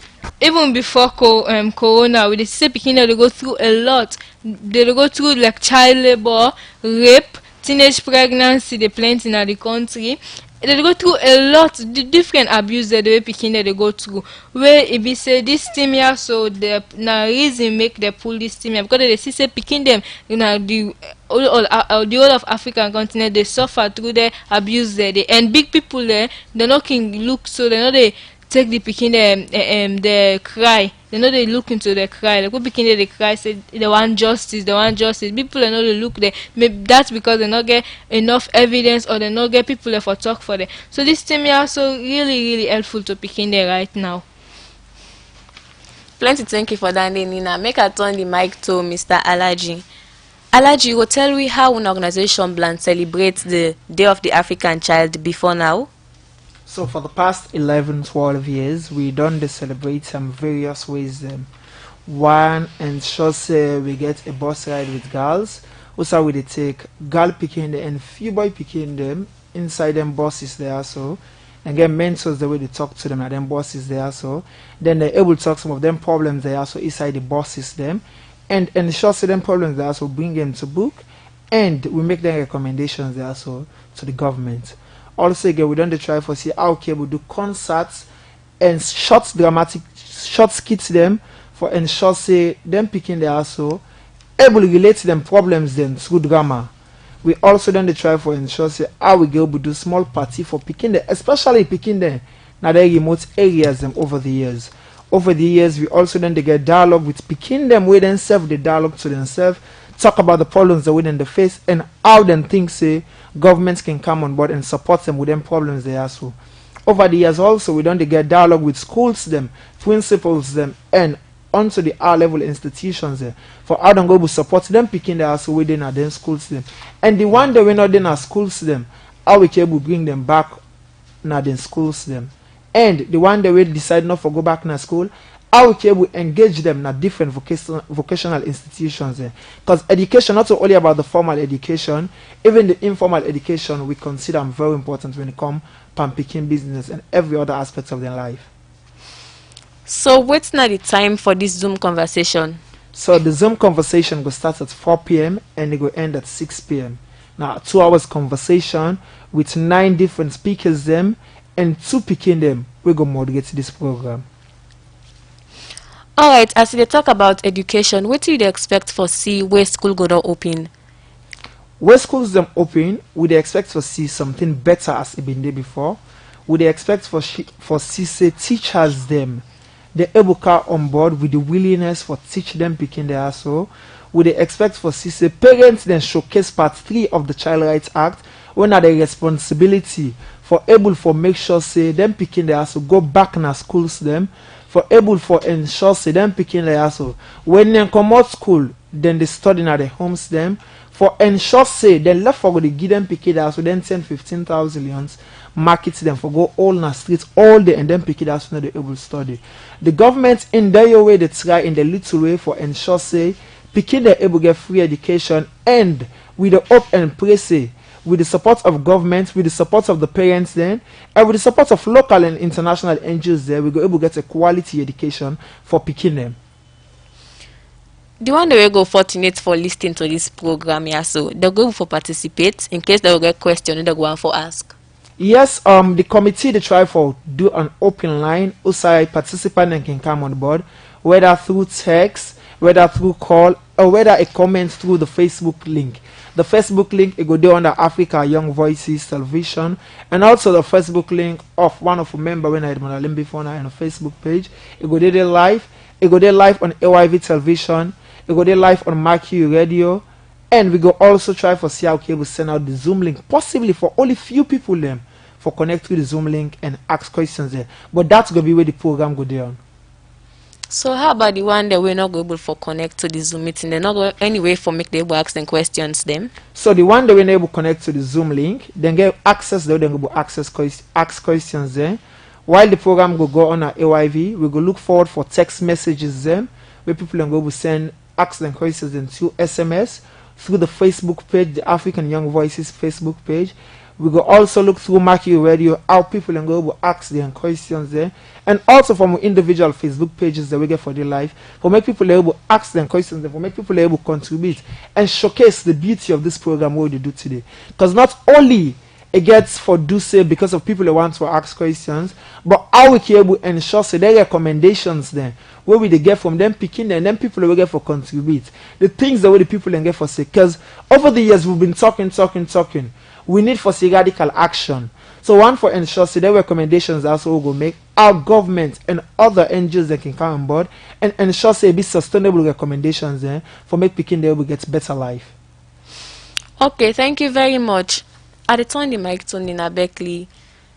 Even before corona, we dey say picking they go through a lot. They go through like child labor, rape, teenage pregnancy, they plenty in the country. They go through a lot different abuse that the way picking they go through. Where if we say this team here, so the na reason make they pull this team here because they see say picking them, you know the whole of African continent they suffer through the abuse there. And big people there they not can look so they know they take the picking the cry. They know they look into the cry. Like what picking they cry say they want justice, they want justice. People they know they look there. Maybe that's because they not get enough evidence or they not get people there for talk for them. So this team is also really helpful to picking there right now. Plenty thank you for that, Nina. Make I turn the mic to Mr. Alaji. Alaji, you will tell me how an organization plan celebrates the Day of the African Child before now? So for the past 11, 12 years, we done celebrate some various ways. One, ensure say we get a bus ride with girls. Also, we take girl picking them and few boy picking them inside them buses there. So, and get mentors the way they talk to them and them buses there. So, then they're able to talk some of them problems there. So inside the buses them, and ensure say them problems there. So bring them to book, and we make them recommendations there. So to the government. Also again we don't try for see how okay we do concerts and short skits them for ensure say them picking their also able to relate to them problems then through drama. We also don't try for ensure say how we go we do small party for picking them, especially picking them now the remote areas them over the years. Over the years we also then they get dialogue with picking them with themselves the dialogue to themselves, talk about the problems that within the face and how them think say governments can come on board and support them with them problems they have. So over the years also we don't get dialogue with schools them, principals them and onto the high level institutions there for how them go to support them picking their also within our then schools them. And the one that we're not in our schools them, how we can able bring them back now then schools them. And the one that we decide not to go back in school, how we can able engage them in different vocational institutions there. Because education not only about the formal education, even the informal education we consider very important when it comes to picking business and every other aspect of their life. So what's now the time for this Zoom conversation? So the Zoom conversation will start at 4 p.m. and it will end at 6 p.m. Now 2 hours conversation with 9 different speakers them and 2 picking them. We go moderate this program. Alright, as we talk about education, what do you expect for see where school go to open? Where schools them open, we dey expect to see something better as it been there before. We dey expect for see say teachers them they able to on board with the willingness for teach them picking their so. We dey expect for see say parents then showcase part 3 of the Child Rights Act when are the responsibility for able for make sure say them picking their so go back in our schools them for able for ensure say them picking their so when they come out school then they study at the homes them for ensure say they left for the give them pick it out so then 10-15,000 market them for go all in the streets all day and then pick it out so they able to study. The government in their way they try in the little way for ensure say picking they able get free education and with the hope and pray say with the support of government, with the support of the parents then, and with the support of local and international NGOs there, we go able to get a quality education for picking them. The one that will go fortunate for listening to this program, yeah, so they'll go for participate in case they will get question they'll go on for ask. Yes, the committee they try for do an open line, also participant and can come on board, whether through text, whether through call, or whether a comment through the Facebook link. The Facebook link it go there under Africa Young Voices Television, and also the Facebook link of one of a member when I had Madalim before now on a Facebook page. It go there live. It go there live on AYV Television. It go there live on Mercury Radio, and we go also try for see how we send out the Zoom link, possibly for only few people them for connect with the Zoom link and ask questions there. But that's gonna be where the program go there on. So how about the one that we're not able for connect to the Zoom meeting? They're not go any way for make them ask them questions them. So the one that we're able to connect to the Zoom link, then get access there, then go ask questions there. While the program go on our AYV, we go look forward for text messages them where people can go send ask them questions then through SMS, through the Facebook page, the African Young Voices Facebook page. We go also look through Mercury Radio how people can go ask them questions there, and also from individual Facebook pages that we get for their life for make people able to ask them questions there, for make people able to contribute and showcase the beauty of this program what we do today. Because not only it gets for do say because of people who want to ask questions, but how we can able to ensure say their recommendations then where we they get from them picking them, and then people will get for contribute the things that we the people can get for say. Because over the years we've been talking. We need for say radical action. So one for ensure say their recommendations also will make our government and other NGOs that can come on board and ensure say be sustainable recommendations there for make picking they will get better life. Okay, thank you very much. At the turn the mic to Nina Beckley.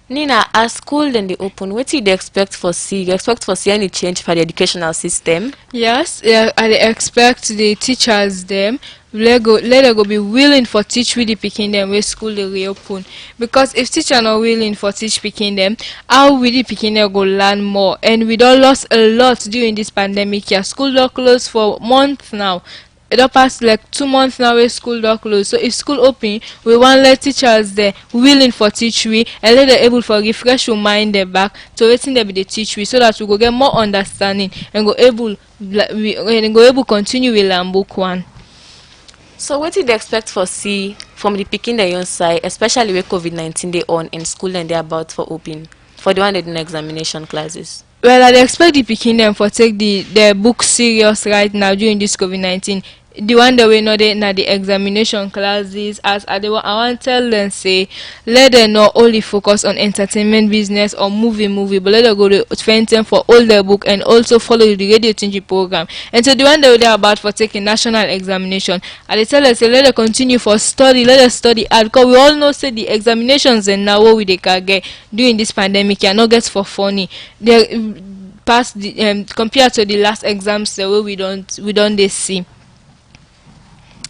Nina, as school then they open, what do you expect for see? You expect for see any change for the educational system? Yes, yeah, I expect the teachers them let them go be willing for teach with the picking them where school they reopen. Because if teacher not willing for teach picking them, how will the picking them go learn more? And we don't lost a lot during this pandemic. Yeah, school don't close for months now. It don't pass like 2 months now where school don't close. So if school open, we want let teachers there willing for teach we and let them able for refresh your mind their back to waiting there be the teach we so that we go get more understanding and go able continue with learn book one. So what did they expect for see from the picking the young side, especially with COVID-19 they on in school and they're about for open for the one that in examination classes? Well, I expect the picking them for take the book serious right now during this COVID-19. The one that we know they na the examination classes as I want tell them say let them not only focus on entertainment business or movie but let them go to spend time for all their book and also follow the radio teaching program. And so the one that they're about for taking national examination I they tell us say let them continue for study, let us study hard because we all know say the examinations and now what we they can get during this pandemic and not get for funny. They past the compared to the last exams the way we don't they see.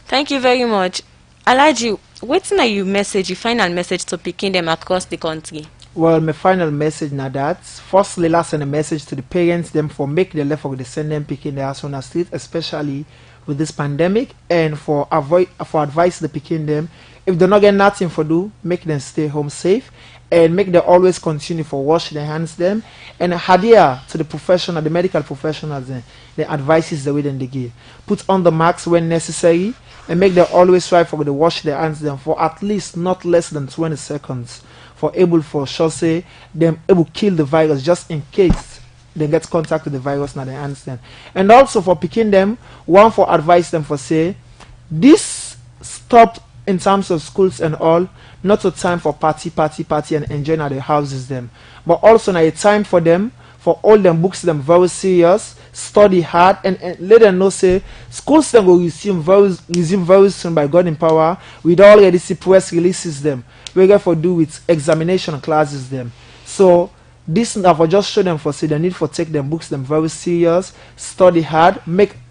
Thank you very much. Alaji, what's your message, your final message to picking them across the country? Well, my final message now that firstly last send a message to the parents them for make the left of the send them picking their son street, especially with this pandemic, and for advice the picking them if they're not getting nothing for do, make them stay home safe and make them always continue for wash their hands them and adhere to the medical professionals the advices the way then they give. Put on the masks when necessary and make them always try for the wash their hands them for at least not less than 20 seconds for able for sure say them able kill the virus just in case they get contact with the virus now they understand. And also for picking them, one for advise them for say this stop in terms of schools and all, not a time for party and enjoying at the houses them, but also now a time for them for all them books them very serious, study hard, and let them know say schools them will resume very soon by God in power. We'd already see press releases them. We got for do with examination classes them. So this now for just show them for say they need for take them books them very serious, study hard,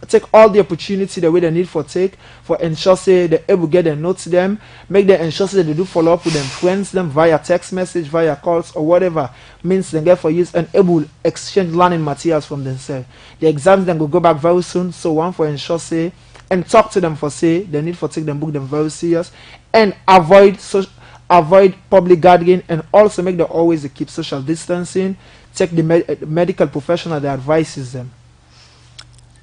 take all the opportunity the way they need for take for ensure say they able get their notes them, make them ensure say they do follow up with them friends them via text message, via calls or whatever means they get for use and able exchange learning materials from themselves. The exams then will go back very soon, so one for ensure say and talk to them for say they need for take them book them very serious and avoid public gathering, and also make them always keep social distancing, take the medical professional that advises them.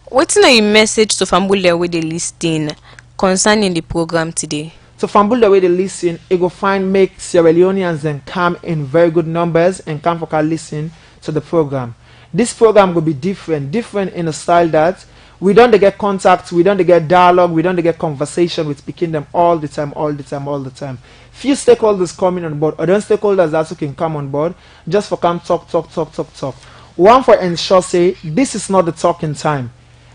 What's your message to Fambule with the listing concerning the program today? So Fambule the way they listen, it go find make Sierra Leoneans then come in very good numbers and come for listen to the program. This program will be different in a style that we don't get contact, we don't get dialogue, we don't get conversation with speaking them all the time. Few stakeholders coming on board, or then stakeholders also can come on board just for come talk. One for ensure say this is not the talking time.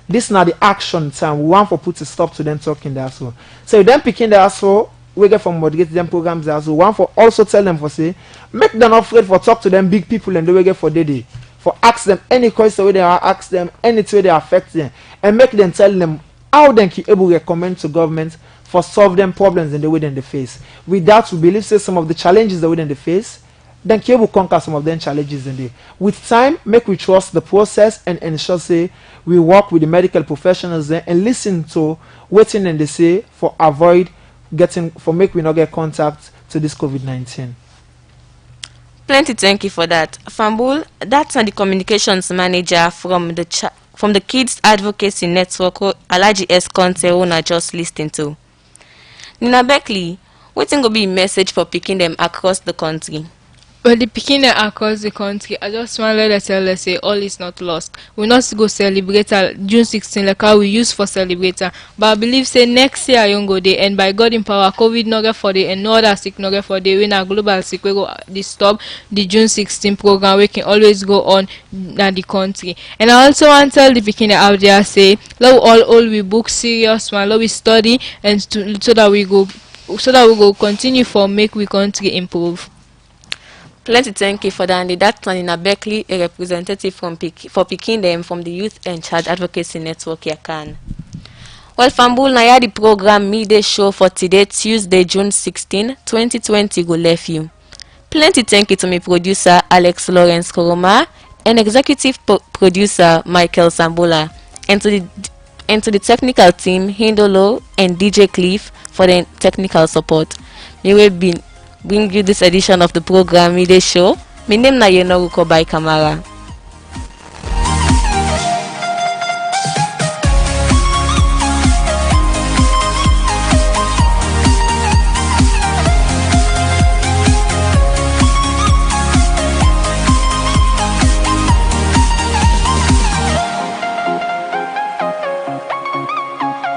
This is not the action time. We want for put a stop to them talking there so. So then picking there so we get from moderate them programs there so one for also tell them for say make them not afraid for talk to them big people and they will get for day. For ask them any question where they are, ask them anything they affect them, and make them tell them how they can able recommend to government for solve them problems in the way they face. With that, we believe say some of the challenges that we they face, then can able conquer some of them challenges in there. With time, make we trust the process and ensure say we work with the medical professionals there and listen to what and they say for avoid getting for make we not get contact to this COVID-19. Plenty thank you for that. Fambul, that's the communications manager from the Kids Advocacy Network Alaji S. Conte owner just listening to. Nina Beckley, what's going to be a message for picking them across the country? Well, the picking them across the country, I just want to tell us say all is not lost. We not go celebrate June 16 like how we used for celebrate. But I believe say next year you go there and by God in power COVID no get for the and no other sick no get for the when a global sick we go stop the June 16 program we can always go on in the country. And I also want to tell the picking out there say let all we book serious one, let we study and so that we go continue for make we country improve. Plenty thank you for that. And that's Nina Beckley, a representative for picking them from the Youth and Child Advocacy Network Yakan. Well, Fambul, na the program midday show for today, Tuesday, June 16, 2020, go left you. Plenty thank you to my producer, Alex Lawrence Koroma, and executive producer, Michael Sambola, and to the technical team, Hindolo and DJ Cliff for the technical support. We will bring you this edition of the program midday show. My name na Yenoruko by Kamara.